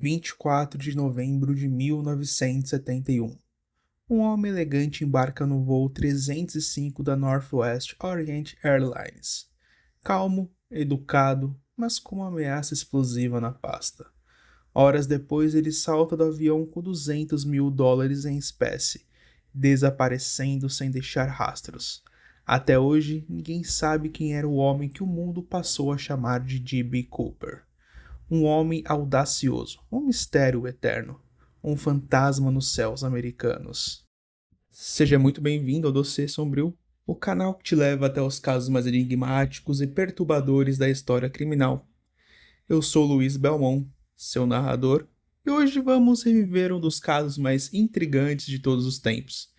24 de novembro de 1971. Um homem elegante embarca no voo 305 da Northwest Orient Airlines. Calmo, educado, mas com uma ameaça explosiva na pasta. Horas depois, ele salta do avião com US$ 200 mil em espécie, desaparecendo sem deixar rastros. Até hoje, ninguém sabe quem era o homem que o mundo passou a chamar de D.B. Cooper. Um homem audacioso, um mistério eterno, um fantasma nos céus americanos. Seja muito bem-vindo ao Dossiê Sombrio, o canal que te leva até os casos mais enigmáticos e perturbadores da história criminal. Eu sou Luiz Belmont, seu narrador, e hoje vamos reviver um dos casos mais intrigantes de todos os tempos.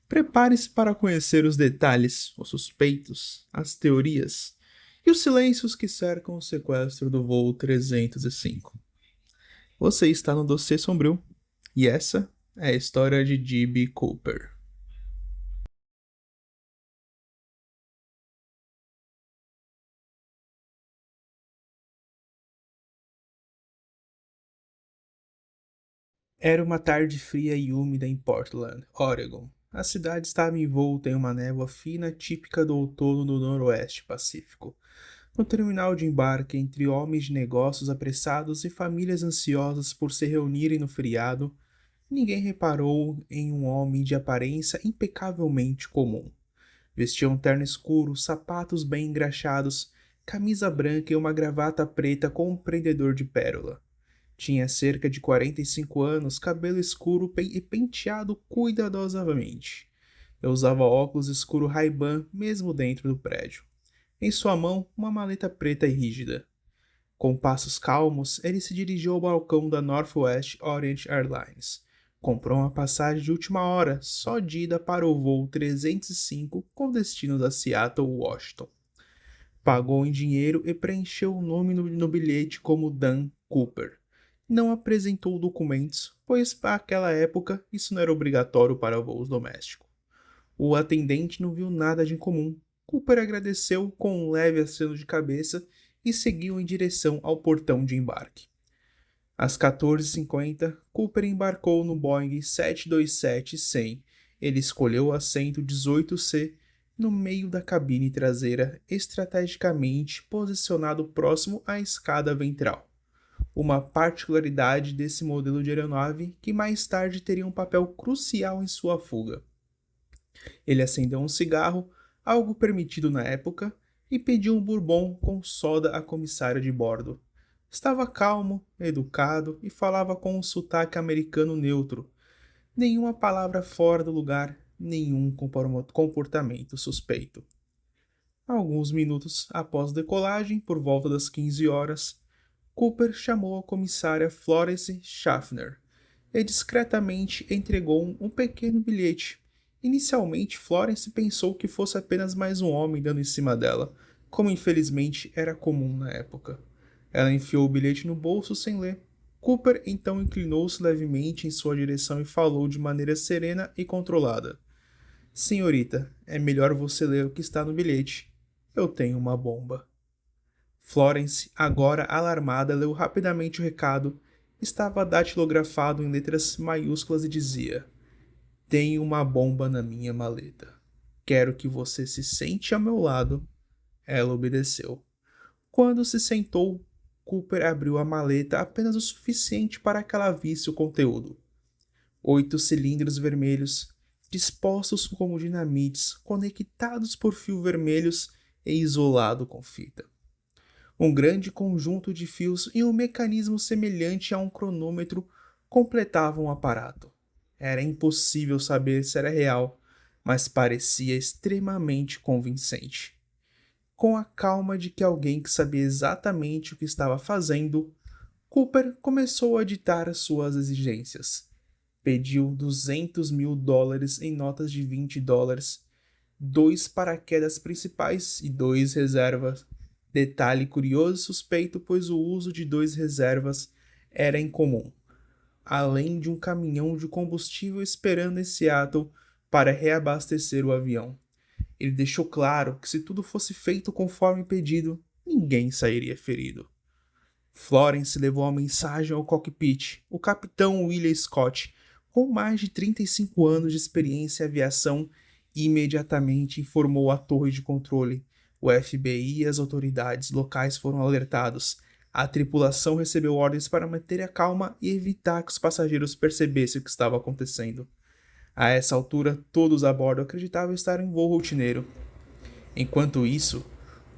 Prepare-se para conhecer os detalhes, os suspeitos, as teorias e os silêncios que cercam o sequestro do voo 305. Você está no Dossiê Sombrio, e essa é a história de D.B. Cooper. Era uma tarde fria e úmida em Portland, Oregon. A cidade estava envolta em uma névoa fina típica do outono do Noroeste Pacífico. No terminal de embarque, entre homens de negócios apressados e famílias ansiosas por se reunirem no feriado, ninguém reparou em um homem de aparência impecavelmente comum. Vestia um terno escuro, sapatos bem engraxados, camisa branca e uma gravata preta com um prendedor de pérola. Tinha cerca de 45 anos, cabelo escuro e penteado cuidadosamente. Eu usava óculos escuro Ray-Ban mesmo dentro do prédio. Em sua mão, uma maleta preta e rígida. Com passos calmos, ele se dirigiu ao balcão da Northwest Orient Airlines. Comprou uma passagem de última hora, só de ida para o voo 305 com destino da Seattle, Washington. Pagou em dinheiro e preencheu o nome no bilhete como Dan Cooper. Não apresentou documentos, pois para aquela época isso não era obrigatório para voos domésticos. O atendente não viu nada de incomum. Cooper agradeceu com um leve aceno de cabeça e seguiu em direção ao portão de embarque. Às 14h50, Cooper embarcou no Boeing 727-100. Ele escolheu o assento 18C no meio da cabine traseira, estrategicamente posicionado próximo à escada ventral. Uma particularidade desse modelo de aeronave que mais tarde teria um papel crucial em sua fuga. Ele acendeu um cigarro, algo permitido na época, e pediu um bourbon com soda à comissária de bordo. Estava calmo, educado e falava com um sotaque americano neutro. Nenhuma palavra fora do lugar, nenhum comportamento suspeito. Alguns minutos após decolagem, por volta das 15 horas, Cooper chamou a comissária Florence Schaffner e discretamente entregou um pequeno bilhete. Inicialmente, Florence pensou que fosse apenas mais um homem dando em cima dela, como infelizmente era comum na época. Ela enfiou o bilhete no bolso sem ler. Cooper então inclinou-se levemente em sua direção e falou de maneira serena e controlada. Senhorita, é melhor você ler o que está no bilhete. Eu tenho uma bomba. Florence, agora alarmada, leu rapidamente o recado. Estava datilografado em letras maiúsculas e dizia: Tenho uma bomba na minha maleta. Quero que você se sente ao meu lado. Ela obedeceu. Quando se sentou, Cooper abriu a maleta apenas o suficiente para que ela visse o conteúdo. 8 cilindros vermelhos, dispostos como dinamites, conectados por fios vermelhos e isolado com fita. Um grande conjunto de fios e um mecanismo semelhante a um cronômetro completavam o aparato. Era impossível saber se era real, mas parecia extremamente convincente. Com a calma de que alguém que sabia exatamente o que estava fazendo, Cooper começou a ditar as suas exigências. Pediu US$ 200 mil em notas de US$ 20, 2 paraquedas principais e 2 reservas. Detalhe curioso e suspeito, pois o uso de 2 reservas era incomum, além de um caminhão de combustível esperando em Seattle para reabastecer o avião. Ele deixou claro que se tudo fosse feito conforme pedido, ninguém sairia ferido. Florence levou a mensagem ao cockpit. O capitão William Scott, com mais de 35 anos de experiência em aviação, imediatamente informou a torre de controle. O FBI e as autoridades locais foram alertados. A tripulação recebeu ordens para manter a calma e evitar que os passageiros percebessem o que estava acontecendo. A essa altura, todos a bordo acreditavam estar em voo rotineiro. Enquanto isso,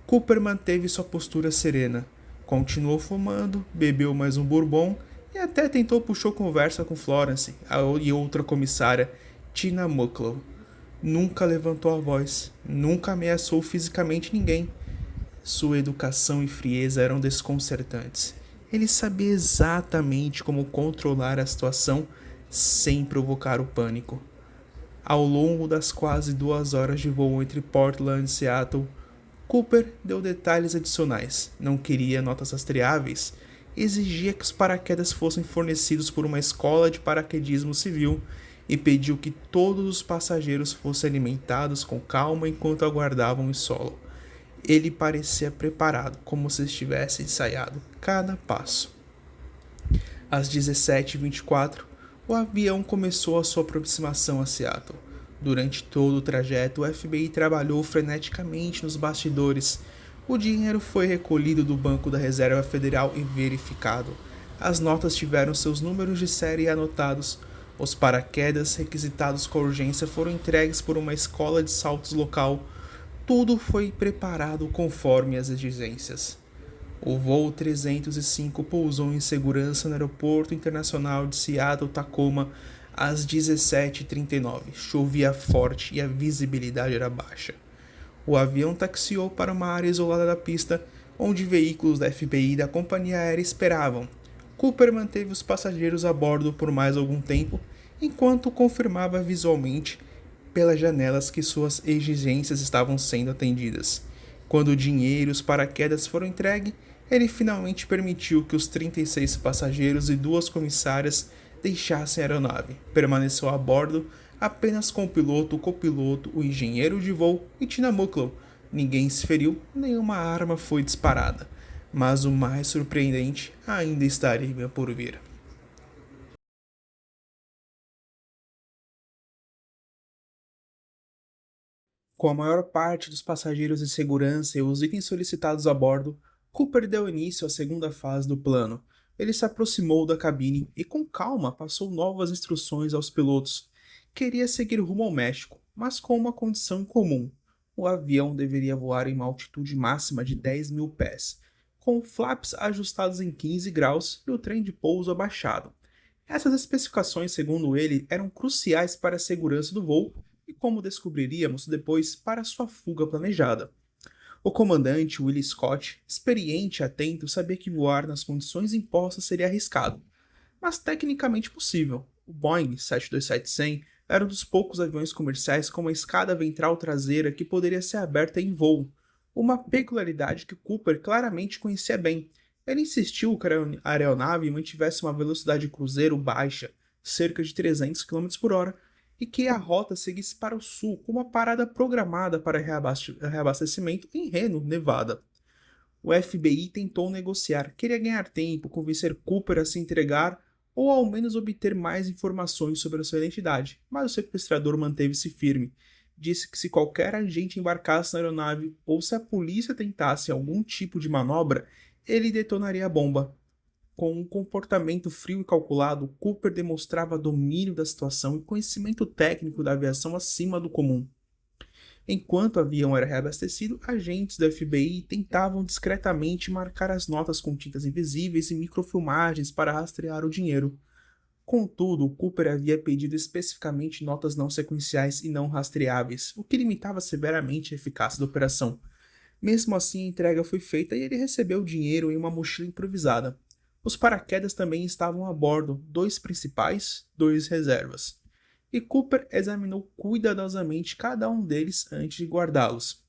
Cooper manteve sua postura serena. Continuou fumando, bebeu mais um bourbon e até tentou puxar conversa com Florence e outra comissária, Tina Mucklow. Nunca levantou a voz, nunca ameaçou fisicamente ninguém. Sua educação e frieza eram desconcertantes. Ele sabia exatamente como controlar a situação sem provocar o pânico. Ao longo das quase 2 horas de voo entre Portland e Seattle, Cooper deu detalhes adicionais. Não queria notas rastreáveis, exigia que os paraquedas fossem fornecidos por uma escola de paraquedismo civil e pediu que todos os passageiros fossem alimentados com calma enquanto aguardavam o solo. Ele parecia preparado, como se estivesse ensaiado cada passo. Às 17h24, o avião começou a sua aproximação a Seattle. Durante todo o trajeto, o FBI trabalhou freneticamente nos bastidores. O dinheiro foi recolhido do Banco da Reserva Federal e verificado. As notas tiveram seus números de série anotados. Os paraquedas requisitados com urgência foram entregues por uma escola de saltos local. Tudo foi preparado conforme as exigências. O voo 305 pousou em segurança no Aeroporto Internacional de Seattle-Tacoma às 17h39. Chovia forte e a visibilidade era baixa. O avião taxiou para uma área isolada da pista, onde veículos da FBI e da companhia aérea esperavam. Cooper manteve os passageiros a bordo por mais algum tempo, enquanto confirmava visualmente pelas janelas que suas exigências estavam sendo atendidas. Quando o dinheiro e os paraquedas foram entregues, ele finalmente permitiu que os 36 passageiros e 2 comissárias deixassem a aeronave. Permaneceu a bordo apenas com o piloto, o copiloto, o engenheiro de voo e Tina Mucklow. Ninguém se feriu, nenhuma arma foi disparada. Mas o mais surpreendente ainda estaria por vir. Com a maior parte dos passageiros em segurança e os itens solicitados a bordo, Cooper deu início à segunda fase do plano. Ele se aproximou da cabine e, com calma, passou novas instruções aos pilotos. Queria seguir rumo ao México, mas com uma condição incomum. O avião deveria voar em uma altitude máxima de 10.000 pés, com flaps ajustados em 15 graus e o trem de pouso abaixado. Essas especificações, segundo ele, eram cruciais para a segurança do voo e, como descobriríamos depois, para sua fuga planejada. O comandante Willie Scott, experiente e atento, sabia que voar nas condições impostas seria arriscado, mas tecnicamente possível. O Boeing 727-100 era um dos poucos aviões comerciais com uma escada ventral traseira que poderia ser aberta em voo, uma peculiaridade que Cooper claramente conhecia bem. Ele insistiu que a aeronave mantivesse uma velocidade cruzeiro baixa, cerca de 300 km/h, e que a rota seguisse para o sul, com uma parada programada para reabastecimento em Reno, Nevada. O FBI tentou negociar, queria ganhar tempo, convencer Cooper a se entregar ou ao menos obter mais informações sobre a sua identidade, mas o sequestrador manteve-se firme. Disse que se qualquer agente embarcasse na aeronave ou se a polícia tentasse algum tipo de manobra, ele detonaria a bomba. Com um comportamento frio e calculado, Cooper demonstrava domínio da situação e conhecimento técnico da aviação acima do comum. Enquanto o avião era reabastecido, agentes da FBI tentavam discretamente marcar as notas com tintas invisíveis e microfilmagens para rastrear o dinheiro. Contudo, Cooper havia pedido especificamente notas não sequenciais e não rastreáveis, o que limitava severamente a eficácia da operação. Mesmo assim, a entrega foi feita e ele recebeu o dinheiro em uma mochila improvisada. Os paraquedas também estavam a bordo, 2 principais, 2 reservas. E Cooper examinou cuidadosamente cada um deles antes de guardá-los.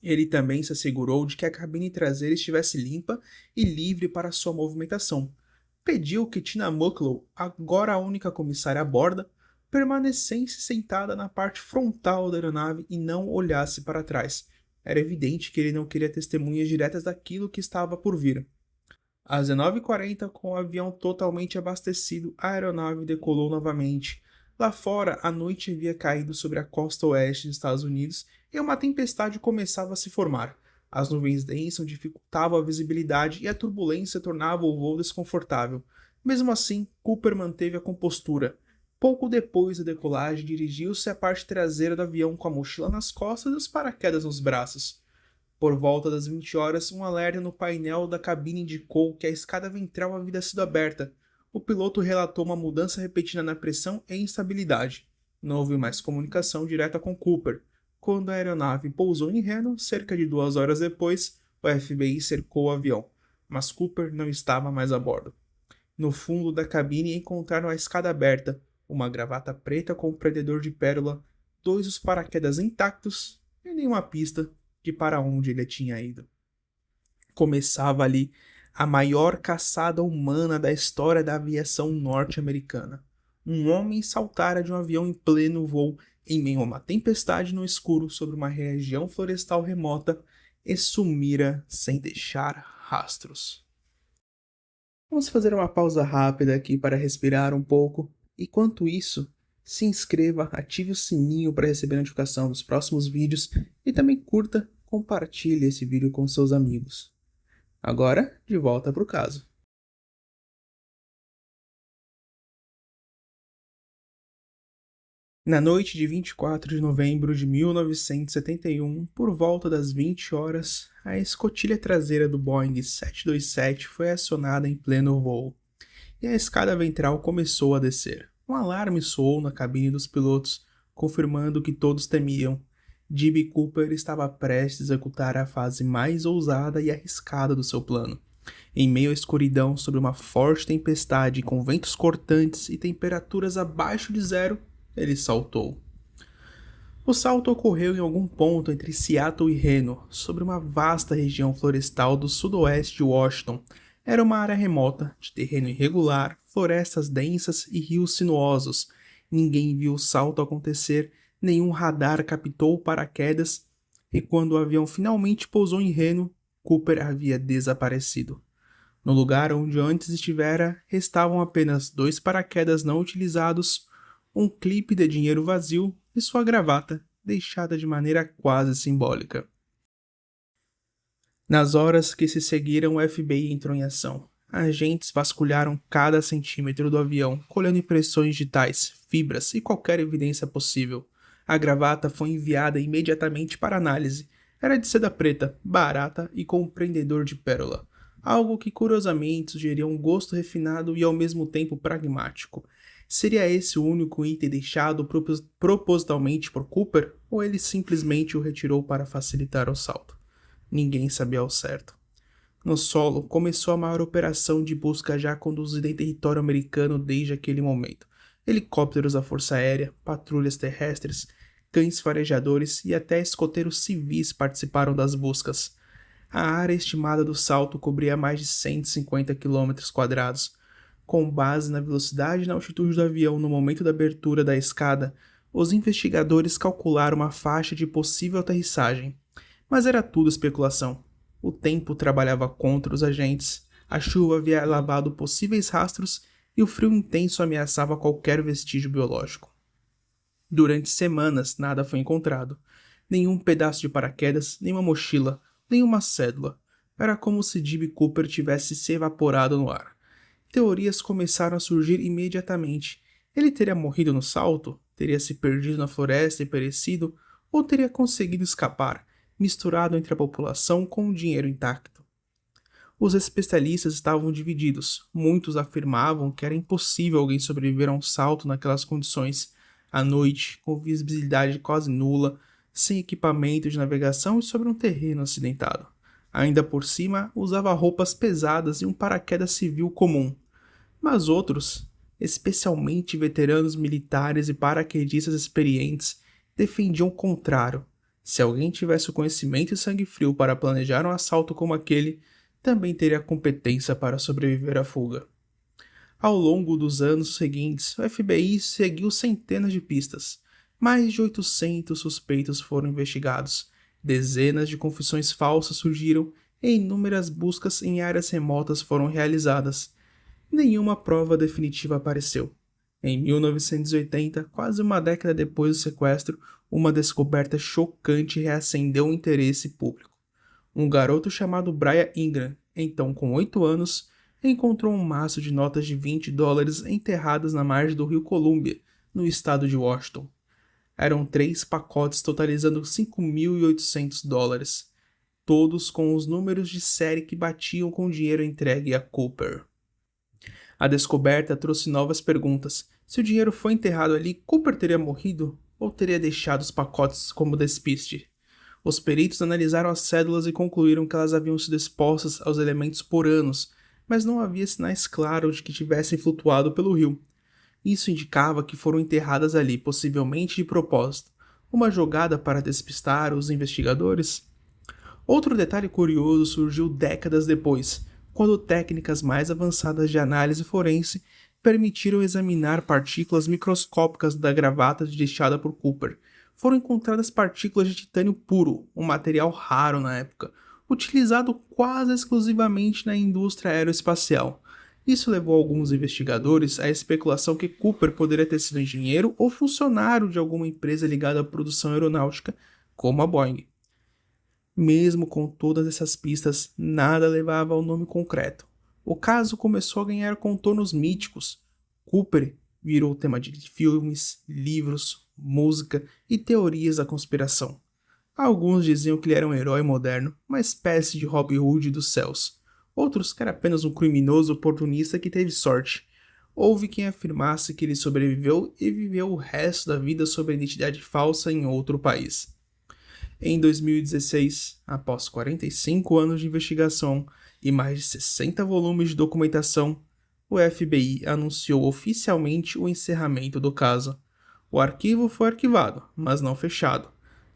Ele também se assegurou de que a cabine traseira estivesse limpa e livre para sua movimentação. Pediu que Tina Mucklow, agora a única comissária a bordo, permanecesse sentada na parte frontal da aeronave e não olhasse para trás. Era evidente que ele não queria testemunhas diretas daquilo que estava por vir. Às 19h40, com o avião totalmente abastecido, a aeronave decolou novamente. Lá fora, a noite havia caído sobre a costa oeste dos Estados Unidos e uma tempestade começava a se formar. As nuvens densas dificultavam a visibilidade e a turbulência tornava o voo desconfortável. Mesmo assim, Cooper manteve a compostura. Pouco depois da decolagem, dirigiu-se à parte traseira do avião com a mochila nas costas e os paraquedas nos braços. Por volta das 20 horas, um alerta no painel da cabine indicou que a escada ventral havia sido aberta. O piloto relatou uma mudança repetida na pressão e instabilidade. Não houve mais comunicação direta com Cooper. Quando a aeronave pousou em Reno, cerca de 2 horas depois, o FBI cercou o avião, mas Cooper não estava mais a bordo. No fundo da cabine encontraram a escada aberta, uma gravata preta com um prendedor de pérola, dois dos paraquedas intactos e nenhuma pista de para onde ele tinha ido. Começava ali a maior caçada humana da história da aviação norte-americana. Um homem saltara de um avião em pleno voo em meio a uma tempestade no escuro sobre uma região florestal remota e sumira sem deixar rastros. Vamos fazer uma pausa rápida aqui para respirar um pouco. Enquanto isso, se inscreva, ative o sininho para receber a notificação dos próximos vídeos e também curta, compartilhe esse vídeo com seus amigos. Agora, de volta para o caso. Na noite de 24 de novembro de 1971, por volta das 20 horas, a escotilha traseira do Boeing 727 foi acionada em pleno voo, e a escada ventral começou a descer. Um alarme soou na cabine dos pilotos, confirmando o que todos temiam. D.B. Cooper estava prestes a executar a fase mais ousada e arriscada do seu plano. Em meio à escuridão, sob uma forte tempestade com ventos cortantes e temperaturas abaixo de zero, ele saltou. O salto ocorreu em algum ponto entre Seattle e Reno, sobre uma vasta região florestal do sudoeste de Washington. Era uma área remota, de terreno irregular, florestas densas e rios sinuosos. Ninguém viu o salto acontecer, nenhum radar captou o paraquedas, e quando o avião finalmente pousou em Reno, Cooper havia desaparecido. No lugar onde antes estivera, restavam apenas 2 paraquedas não utilizados, um clipe de dinheiro vazio e sua gravata, deixada de maneira quase simbólica. Nas horas que se seguiram, o FBI entrou em ação. Agentes vasculharam cada centímetro do avião, colhendo impressões digitais, fibras e qualquer evidência possível. A gravata foi enviada imediatamente para análise. Era de seda preta, barata e com um prendedor de pérola. Algo que curiosamente sugeria um gosto refinado e ao mesmo tempo pragmático. Seria esse o único item deixado propositalmente por Cooper, ou ele simplesmente o retirou para facilitar o salto? Ninguém sabia ao certo. No solo, começou a maior operação de busca já conduzida em território americano desde aquele momento. Helicópteros da Força Aérea, patrulhas terrestres, cães farejadores e até escoteiros civis participaram das buscas. A área estimada do salto cobria mais de 150 km². Com base na velocidade e na altitude do avião no momento da abertura da escada, os investigadores calcularam uma faixa de possível aterrissagem. Mas era tudo especulação. O tempo trabalhava contra os agentes, a chuva havia lavado possíveis rastros e o frio intenso ameaçava qualquer vestígio biológico. Durante semanas nada foi encontrado. Nenhum pedaço de paraquedas, nenhuma mochila, nenhuma cédula. Era como se D.B. Cooper tivesse se evaporado no ar. Teorias começaram a surgir imediatamente. Ele teria morrido no salto? Teria se perdido na floresta e perecido? Ou teria conseguido escapar, misturado entre a população com o dinheiro intacto? Os especialistas estavam divididos. Muitos afirmavam que era impossível alguém sobreviver a um salto naquelas condições, à noite, com visibilidade quase nula, sem equipamento de navegação e sobre um terreno acidentado. Ainda por cima, usava roupas pesadas e um paraquedas civil comum. Mas outros, especialmente veteranos militares e paraquedistas experientes, defendiam o contrário. Se alguém tivesse o conhecimento e sangue frio para planejar um assalto como aquele, também teria competência para sobreviver à fuga. Ao longo dos anos seguintes, o FBI seguiu centenas de pistas. Mais de 800 suspeitos foram investigados. Dezenas de confissões falsas surgiram e inúmeras buscas em áreas remotas foram realizadas. Nenhuma prova definitiva apareceu. Em 1980, quase uma década depois do sequestro, uma descoberta chocante reacendeu o interesse público. Um garoto chamado Brian Ingram, então com 8 anos, encontrou um maço de notas de $20 enterradas na margem do rio Columbia, no estado de Washington. Eram 3 pacotes totalizando $5.800, todos com os números de série que batiam com o dinheiro entregue a Cooper. A descoberta trouxe novas perguntas. Se o dinheiro foi enterrado ali, Cooper teria morrido ou teria deixado os pacotes como despiste? Os peritos analisaram as cédulas e concluíram que elas haviam sido expostas aos elementos por anos, mas não havia sinais claros de que tivessem flutuado pelo rio. Isso indicava que foram enterradas ali, possivelmente de propósito, uma jogada para despistar os investigadores. Outro detalhe curioso surgiu décadas depois, quando técnicas mais avançadas de análise forense permitiram examinar partículas microscópicas da gravata deixada por Cooper. Foram encontradas partículas de titânio puro, um material raro na época, utilizado quase exclusivamente na indústria aeroespacial. Isso levou alguns investigadores à especulação que Cooper poderia ter sido engenheiro ou funcionário de alguma empresa ligada à produção aeronáutica, como a Boeing. Mesmo com todas essas pistas, nada levava ao nome concreto. O caso começou a ganhar contornos míticos. Cooper virou tema de filmes, livros, música e teorias da conspiração. Alguns diziam que ele era um herói moderno, uma espécie de Robin Hood dos céus. Outros que era apenas um criminoso oportunista que teve sorte. Houve quem afirmasse que ele sobreviveu e viveu o resto da vida sob a identidade falsa em outro país. Em 2016, após 45 anos de investigação e mais de 60 volumes de documentação, o FBI anunciou oficialmente o encerramento do caso. O arquivo foi arquivado, mas não fechado.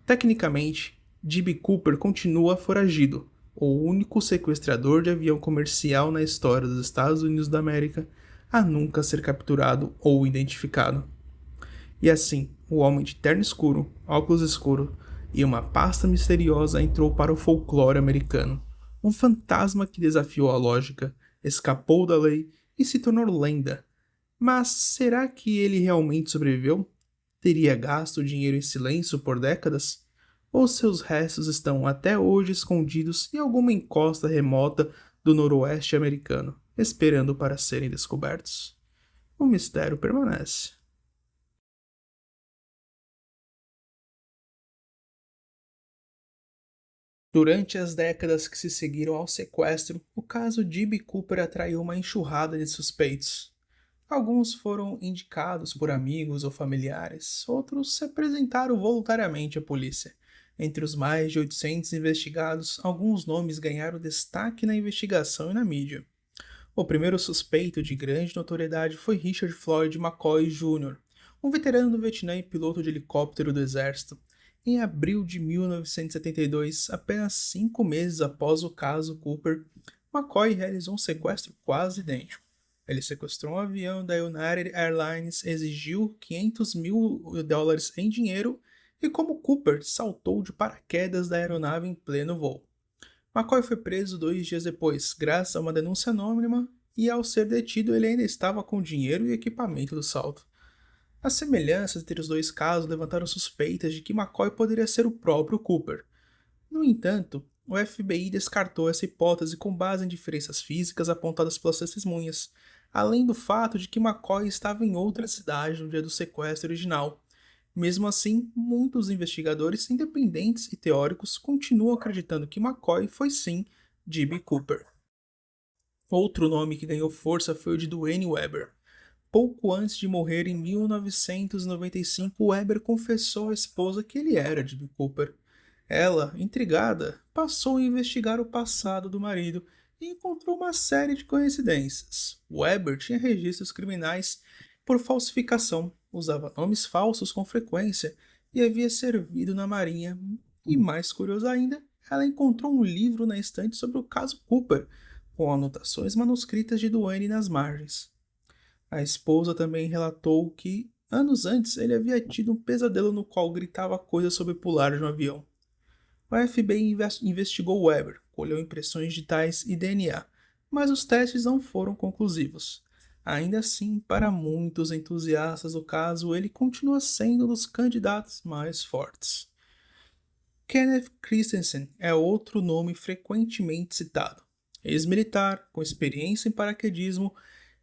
Tecnicamente, D.B. Cooper continua foragido, o único sequestrador de avião comercial na história dos Estados Unidos da América a nunca ser capturado ou identificado. E assim, o homem de terno escuro, óculos escuros e uma pasta misteriosa entrou para o folclore americano. Um fantasma que desafiou a lógica, escapou da lei e se tornou lenda. Mas será que ele realmente sobreviveu? Teria gasto dinheiro em silêncio por décadas? Ou seus restos estão até hoje escondidos em alguma encosta remota do noroeste americano, esperando para serem descobertos? O mistério permanece. Durante as décadas que se seguiram ao sequestro, o caso D.B. Cooper atraiu uma enxurrada de suspeitos. Alguns foram indicados por amigos ou familiares, outros se apresentaram voluntariamente à polícia. Entre os mais de 800 investigados, alguns nomes ganharam destaque na investigação e na mídia. O primeiro suspeito de grande notoriedade foi Richard Floyd McCoy Jr., um veterano do Vietnã e piloto de helicóptero do exército. Em abril de 1972, apenas 5 meses após o caso Cooper, McCoy realizou um sequestro quase idêntico. Ele sequestrou um avião da United Airlines, exigiu $500 mil em dinheiro e, como Cooper, saltou de paraquedas da aeronave em pleno voo. McCoy foi preso 2 dias depois, graças a uma denúncia anônima, e ao ser detido ele ainda estava com dinheiro e equipamento do salto. As semelhanças entre os dois casos levantaram suspeitas de que McCoy poderia ser o próprio Cooper. No entanto, o FBI descartou essa hipótese com base em diferenças físicas apontadas pelas testemunhas, além do fato de que McCoy estava em outra cidade no dia do sequestro original. Mesmo assim, muitos investigadores independentes e teóricos continuam acreditando que McCoy foi sim D.B. Cooper. Outro nome que ganhou força foi o de Duane Weber. Pouco antes de morrer em 1995, Weber confessou à esposa que ele era D.B. Cooper. Ela, intrigada, passou a investigar o passado do marido e encontrou uma série de coincidências. Weber tinha registros criminais por falsificação, usava nomes falsos com frequência e havia servido na marinha. E mais curioso ainda, ela encontrou um livro na estante sobre o caso Cooper, com anotações manuscritas de Duane nas margens. A esposa também relatou que, anos antes, ele havia tido um pesadelo no qual gritava coisas sobre pular de um avião. O FBI investigou Weber, colheu impressões digitais e DNA, mas os testes não foram conclusivos. Ainda assim, para muitos entusiastas do caso, ele continua sendo um dos candidatos mais fortes. Kenneth Christensen é outro nome frequentemente citado. Ex-militar, com experiência em paraquedismo,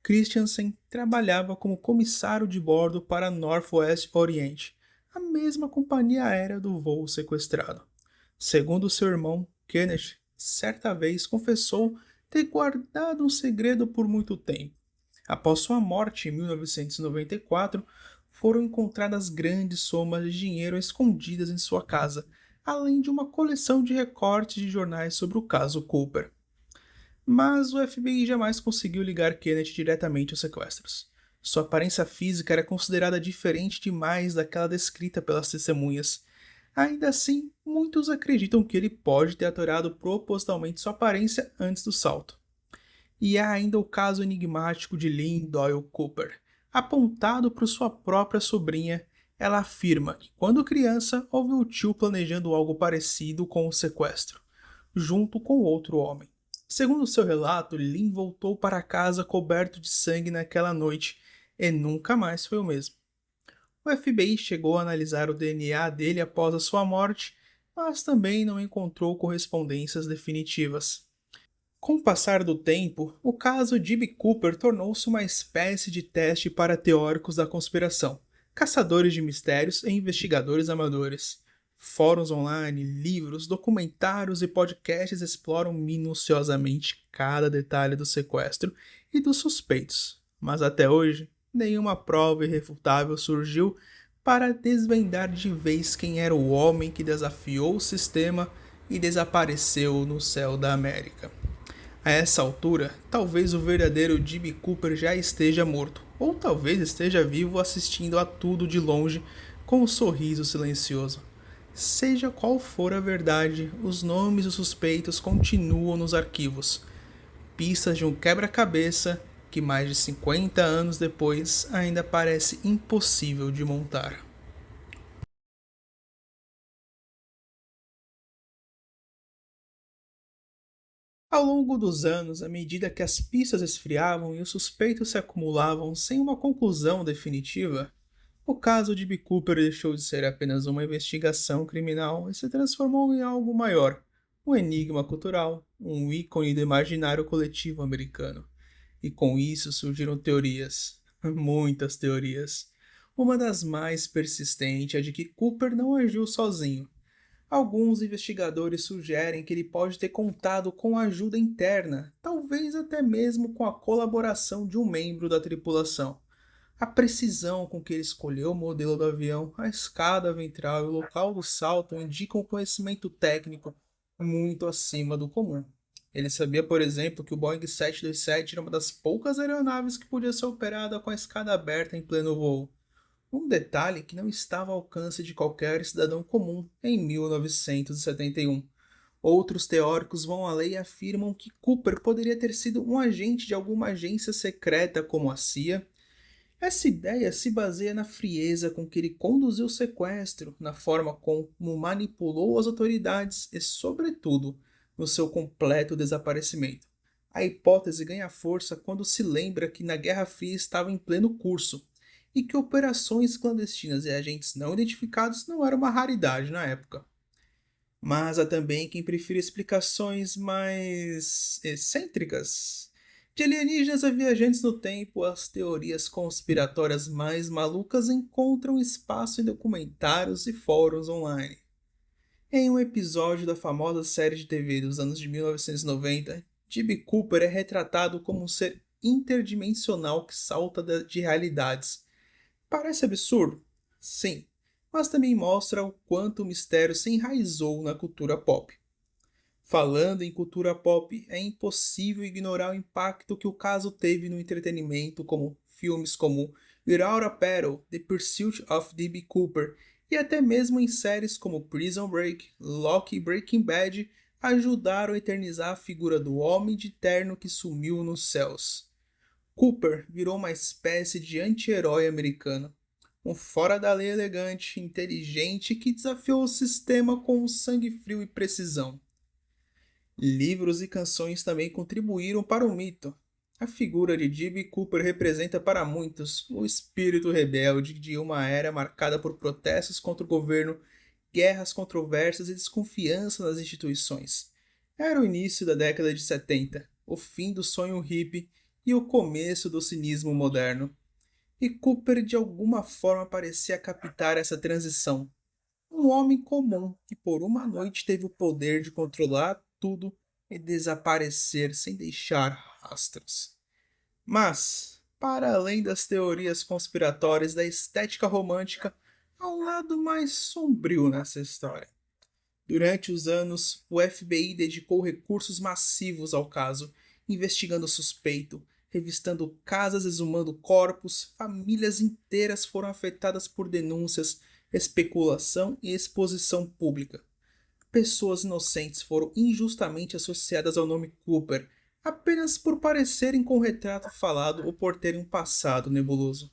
Christensen trabalhava como comissário de bordo para a Northwest Orient, a mesma companhia aérea do voo sequestrado. Segundo seu irmão, Kenneth certa vez confessou ter guardado um segredo por muito tempo. Após sua morte em 1994, foram encontradas grandes somas de dinheiro escondidas em sua casa, além de uma coleção de recortes de jornais sobre o caso Cooper. Mas o FBI jamais conseguiu ligar Kenneth diretamente aos sequestros. Sua aparência física era considerada diferente demais daquela descrita pelas testemunhas. Ainda assim, muitos acreditam que ele pode ter alterado propositalmente sua aparência antes do salto. E há ainda o caso enigmático de Lynn Doyle Cooper. Apontado por sua própria sobrinha, ela afirma que quando criança ouviu o tio planejando algo parecido com o sequestro, junto com outro homem. Segundo seu relato, Lynn voltou para casa coberto de sangue naquela noite e nunca mais foi o mesmo. O FBI chegou a analisar o DNA dele após a sua morte, mas também não encontrou correspondências definitivas. Com o passar do tempo, o caso D.B. Cooper tornou-se uma espécie de teste para teóricos da conspiração, caçadores de mistérios e investigadores amadores. Fóruns online, livros, documentários e podcasts exploram minuciosamente cada detalhe do sequestro e dos suspeitos, mas até hoje, nenhuma prova irrefutável surgiu para desvendar de vez quem era o homem que desafiou o sistema e desapareceu no céu da América. A essa altura, talvez o verdadeiro D.B. Cooper já esteja morto, ou talvez esteja vivo assistindo a tudo de longe com um sorriso silencioso. Seja qual for a verdade, os nomes dos suspeitos continuam nos arquivos. Pistas de um quebra-cabeça que mais de 50 anos depois ainda parece impossível de montar. Ao longo dos anos, à medida que as pistas esfriavam e os suspeitos se acumulavam sem uma conclusão definitiva, o caso de B. Cooper deixou de ser apenas uma investigação criminal e se transformou em algo maior, um enigma cultural, um ícone do imaginário coletivo americano. E com isso surgiram teorias, muitas teorias. Uma das mais persistentes é de que Cooper não agiu sozinho. Alguns investigadores sugerem que ele pode ter contado com ajuda interna, talvez até mesmo com a colaboração de um membro da tripulação. A precisão com que ele escolheu o modelo do avião, a escada ventral e o local do salto indicam um conhecimento técnico muito acima do comum. Ele sabia, por exemplo, que o Boeing 727 era uma das poucas aeronaves que podia ser operada com a escada aberta em pleno voo. Um detalhe que não estava ao alcance de qualquer cidadão comum em 1971. Outros teóricos vão além e afirmam que Cooper poderia ter sido um agente de alguma agência secreta como a CIA. Essa ideia se baseia na frieza com que ele conduziu o sequestro, na forma como manipulou as autoridades e, sobretudo, no seu completo desaparecimento. A hipótese ganha força quando se lembra que na Guerra Fria estava em pleno curso e que operações clandestinas e agentes não identificados não eram uma raridade na época. Mas há também quem prefira explicações mais excêntricas. De alienígenas a viajantes no tempo, as teorias conspiratórias mais malucas encontram espaço em documentários e fóruns online. Em um episódio da famosa série de TV dos anos de 1990, D.B. Cooper é retratado como um ser interdimensional que salta de realidades. Parece absurdo? Sim, mas também mostra o quanto o mistério se enraizou na cultura pop. Falando em cultura pop, é impossível ignorar o impacto que o caso teve no entretenimento, como filmes como Without a Paddle, The Pursuit of D.B. Cooper, e até mesmo em séries como Prison Break, Loki e Breaking Bad, ajudaram a eternizar a figura do homem de terno que sumiu nos céus. Cooper virou uma espécie de anti-herói americano, um fora-da-lei elegante, inteligente que desafiou o sistema com sangue frio e precisão. Livros e canções também contribuíram para o mito. A figura de D.B. Cooper representa para muitos o espírito rebelde de uma era marcada por protestos contra o governo, guerras controversas e desconfiança nas instituições. Era o início da década de 70, o fim do sonho hippie e o começo do cinismo moderno. E Cooper de alguma forma parecia captar essa transição. Um homem comum que por uma noite teve o poder de controlar tudo e desaparecer sem deixar rastros. Mas, para além das teorias conspiratórias da estética romântica, há um lado mais sombrio nessa história. Durante os anos, o FBI dedicou recursos massivos ao caso, investigando o suspeito, revistando casas, exumando corpos, famílias inteiras foram afetadas por denúncias, especulação e exposição pública. Pessoas inocentes foram injustamente associadas ao nome Cooper, apenas por parecerem com o retrato falado ou por terem um passado nebuloso.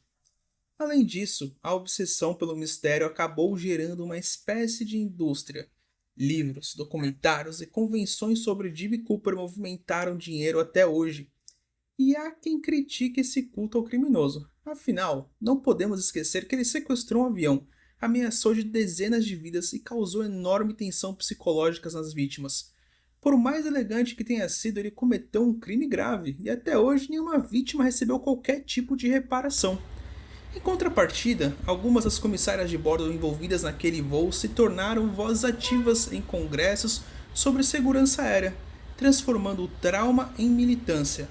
Além disso, a obsessão pelo mistério acabou gerando uma espécie de indústria. Livros, documentários e convenções sobre D.B. Cooper movimentaram dinheiro até hoje. E há quem critique esse culto ao criminoso. Afinal, não podemos esquecer que ele sequestrou um avião, ameaçou de dezenas de vidas e causou enorme tensão psicológica nas vítimas. Por mais elegante que tenha sido, ele cometeu um crime grave e até hoje nenhuma vítima recebeu qualquer tipo de reparação. Em contrapartida, algumas das comissárias de bordo envolvidas naquele voo se tornaram vozes ativas em congressos sobre segurança aérea, transformando o trauma em militância.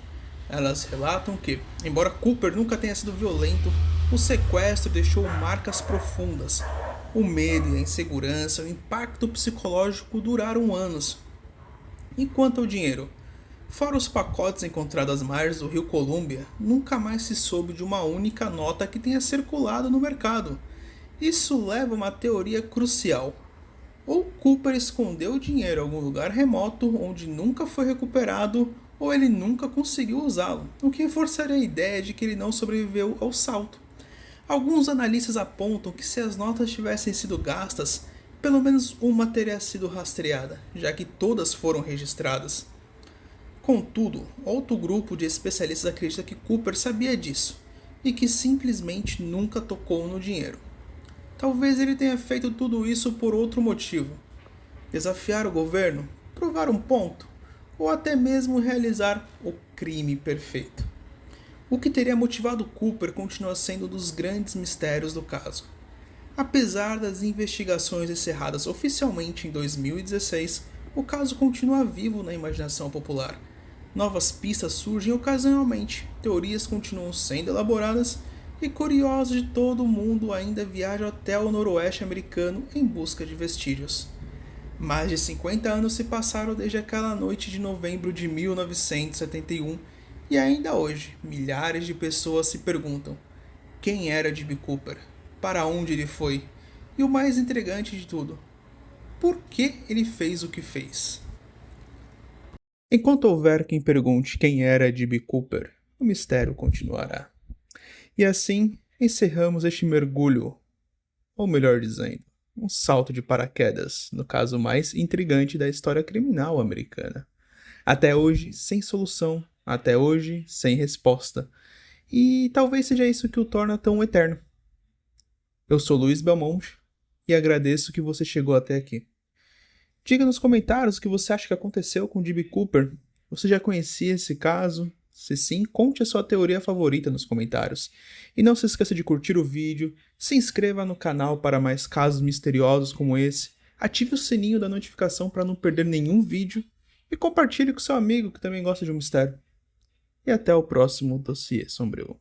Elas relatam que, embora Cooper nunca tenha sido violento, o sequestro deixou marcas profundas. O medo e a insegurança, o impacto psicológico duraram anos. E quanto ao dinheiro? Fora os pacotes encontrados às margens do rio Columbia, nunca mais se soube de uma única nota que tenha circulado no mercado. Isso leva a uma teoria crucial. Ou Cooper escondeu o dinheiro em algum lugar remoto onde nunca foi recuperado, ou ele nunca conseguiu usá-lo, o que reforçaria a ideia de que ele não sobreviveu ao salto. Alguns analistas apontam que se as notas tivessem sido gastas, pelo menos uma teria sido rastreada, já que todas foram registradas. Contudo, outro grupo de especialistas acredita que Cooper sabia disso e que simplesmente nunca tocou no dinheiro. Talvez ele tenha feito tudo isso por outro motivo: desafiar o governo, provar um ponto, ou até mesmo realizar o crime perfeito. O que teria motivado Cooper continua sendo um dos grandes mistérios do caso. Apesar das investigações encerradas oficialmente em 2016, o caso continua vivo na imaginação popular. Novas pistas surgem ocasionalmente, teorias continuam sendo elaboradas e curiosos de todo o mundo ainda viajam até o noroeste americano em busca de vestígios. Mais de 50 anos se passaram desde aquela noite de novembro de 1971 e ainda hoje milhares de pessoas se perguntam: quem era D.B. Cooper? Para onde ele foi? E o mais intrigante de tudo, por que ele fez o que fez? Enquanto houver quem pergunte quem era D.B. Cooper, o mistério continuará. E assim encerramos este mergulho, ou melhor dizendo, um salto de paraquedas, no caso mais intrigante da história criminal americana. Até hoje, sem solução, até hoje, sem resposta. E talvez seja isso que o torna tão eterno. Eu sou Luiz Belmonte e agradeço que você chegou até aqui. Diga nos comentários o que você acha que aconteceu com D.B. Cooper. Você já conhecia esse caso? Se sim, conte a sua teoria favorita nos comentários. E não se esqueça de curtir o vídeo, se inscreva no canal para mais casos misteriosos como esse, ative o sininho da notificação para não perder nenhum vídeo e compartilhe com seu amigo que também gosta de um mistério. E até o próximo Dossiê Sombrio.